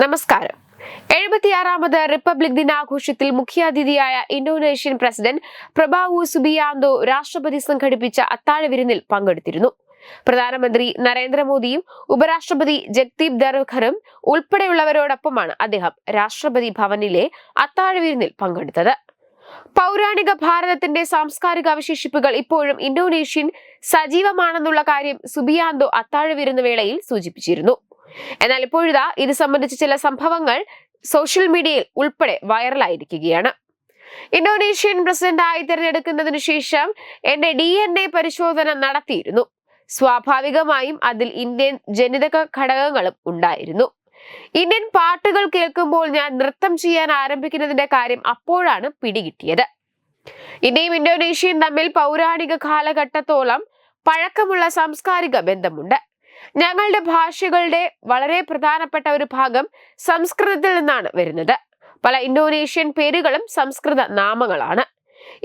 നമസ്കാരം. 76ാമത് റിപ്പബ്ലിക് ദിനാഘോഷത്തിൽ മുഖ്യാതിഥിയായ ഇന്തോനേഷ്യൻ പ്രസിഡന്റ് പ്രബോവോ സുബിയാന്തോ രാഷ്ട്രപതി സംഘടിപ്പിച്ച അത്താഴ വിരുന്നിൽ പങ്കെടുത്തിരുന്നു. പ്രധാനമന്ത്രി നരേന്ദ്രമോദിയും ഉപരാഷ്ട്രപതി ജഗ്ദീപ് ധൻഖറും ഉൾപ്പെടെയുള്ളവരോടൊപ്പമാണ് അദ്ദേഹം രാഷ്ട്രപതി ഭവനിലെ അത്താഴ വിരുന്നിൽ പങ്കെടുത്തത്. പൗരാണിക ഭാരതത്തിന്റെ സാംസ്കാരിക അവശേഷിപ്പുകൾ ഇപ്പോഴും ഇന്തോനേഷ്യൻ സജീവമാണെന്നുള്ള കാര്യം സുബിയാന്തോ അത്താഴ വിരുന്ന് വേളയിൽ സൂചിപ്പിച്ചിരുന്നു. എന്നാൽ ഇപ്പോഴിതാ ഇത് സംബന്ധിച്ച ചില സംഭവങ്ങൾ സോഷ്യൽ മീഡിയയിൽ ഉൾപ്പെടെ വൈറലായിരിക്കുകയാണ്. ഇന്തോനേഷ്യൻ പ്രസിഡന്റായി തിരഞ്ഞെടുക്കുന്നതിനു ശേഷം എന്റെ DNA പരിശോധന നടത്തിയിരുന്നു. സ്വാഭാവികമായും അതിൽ ഇന്ത്യൻ ജനിതക ഘടകങ്ങളും ഉണ്ടായിരുന്നു. ഇന്ത്യൻ പാട്ടുകൾ കേൾക്കുമ്പോൾ ഞാൻ നൃത്തം ചെയ്യാൻ ആരംഭിക്കുന്നതിന്റെ കാര്യം അപ്പോഴാണ് പിടികിട്ടിയത്. ഇന്ത്യയും ഇന്തോനേഷ്യയും തമ്മിൽ പൗരാണിക കാലഘട്ടത്തോളം പഴക്കമുള്ള സാംസ്കാരിക ബന്ധമുണ്ട്. ഞങ്ങളുടെ ഭാഷകളുടെ വളരെ പ്രധാനപ്പെട്ട ഒരു ഭാഗം സംസ്കൃതത്തിൽ നിന്നാണ് വരുന്നത്. പല ഇന്തോനേഷ്യൻ പേരുകളും സംസ്കൃത നാമങ്ങളാണ്.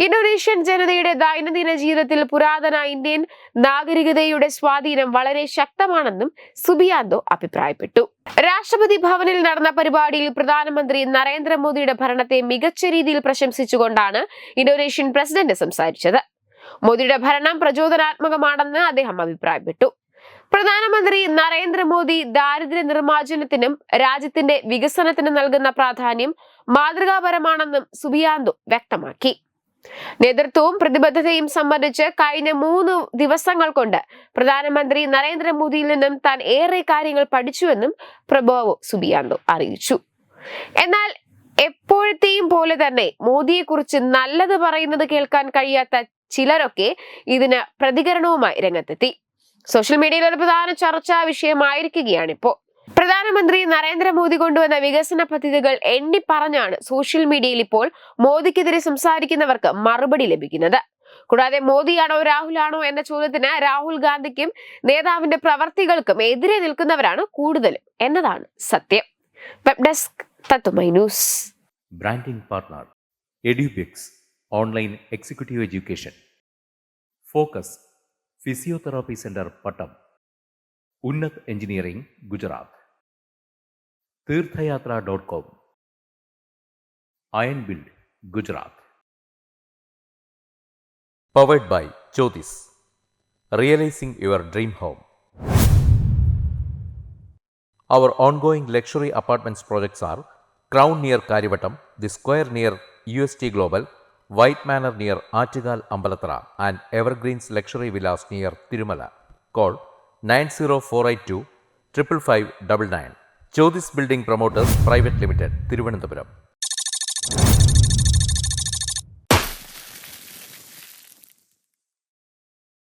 ഇന്തോനേഷ്യൻ ജനതയുടെ ദൈനംദിന ജീവിതത്തിൽ പുരാതന ഇന്ത്യൻ നാഗരികതയുടെ സ്വാധീനം വളരെ ശക്തമാണെന്നും സുബിയാന്തോ അഭിപ്രായപ്പെട്ടു. രാഷ്ട്രപതി ഭവനിൽ നടന്ന പരിപാടിയിൽ പ്രധാനമന്ത്രി നരേന്ദ്രമോദിയുടെ ഭരണത്തെ മികച്ച രീതിയിൽ പ്രശംസിച്ചുകൊണ്ടാണ് ഇന്തോനേഷ്യൻ പ്രസിഡന്റ് സംസാരിച്ചത്. മോദിയുടെ ഭരണം പ്രചോദനാത്മകമാണെന്ന് അദ്ദേഹം അഭിപ്രായപ്പെട്ടു. പ്രധാനമന്ത്രി നരേന്ദ്രമോദി ദാരിദ്ര്യ നിർമ്മാർജ്ജനത്തിനും രാജ്യത്തിന്റെ വികസനത്തിനും നൽകുന്ന പ്രാധാന്യം മാതൃകാപരമാണെന്നും സുബിയാന്തോ വ്യക്തമാക്കി. നേതൃത്വവും പ്രതിബദ്ധതയും സംബന്ധിച്ച് കഴിഞ്ഞ 3 ദിവസങ്ങൾ കൊണ്ട് പ്രധാനമന്ത്രി നരേന്ദ്രമോദിയിൽ നിന്നും താൻ ഏറെ കാര്യങ്ങൾ പഠിച്ചുവെന്നും പ്രബോവോ സുബിയാന്തോ അറിയിച്ചു. എന്നാൽ എപ്പോഴത്തെയും പോലെ തന്നെ മോദിയെക്കുറിച്ച് നല്ലത് പറയുന്നത് കേൾക്കാൻ കഴിയാത്ത ചിലരൊക്കെ ഇതിന് പ്രതികരണവുമായി രംഗത്തെത്തി. സോഷ്യൽ മീഡിയയിൽ ഒരു പ്രധാന ചർച്ചാ വിഷയമായിരിക്കുകയാണിപ്പോ. പ്രധാനമന്ത്രി നരേന്ദ്രമോദി കൊണ്ടുവന്ന വികസന പദ്ധതികൾ എണ്ണി പറഞ്ഞാണ് സോഷ്യൽ മീഡിയയിൽ ഇപ്പോൾ മോദിക്കെതിരെ സംസാരിക്കുന്നവർക്ക് മറുപടി ലഭിക്കുന്നത്. കൂടാതെ മോദിയാണോ രാഹുലാണോ എന്ന ചോദ്യത്തിന് രാഹുൽ ഗാന്ധിക്കും നേതാവിന്റെ പ്രവർത്തികൾക്കും എതിരെ നിൽക്കുന്നവരാണ് കൂടുതലും എന്നതാണ് സത്യം. വെബ് ഡെസ്ക് തത്തുമൈ news. Branding partner Edubix online executive education. Focus physiotherapy centre Pattom. Unnath engineering Gujarat. തീർത്ഥയാത്ര.com. Iron build Gujarat. Powered by Jyothis. Realising your dream home. Our ongoing luxury apartments projects are Crown near Karivattam, The Square near UST Global, White Manor near Aattugal Ambalathara, and Evergreens Luxury Villas near Tirumala. Call 90482 55599. Jyothis Building Promoters Private Limited, Thiruvananthapuram.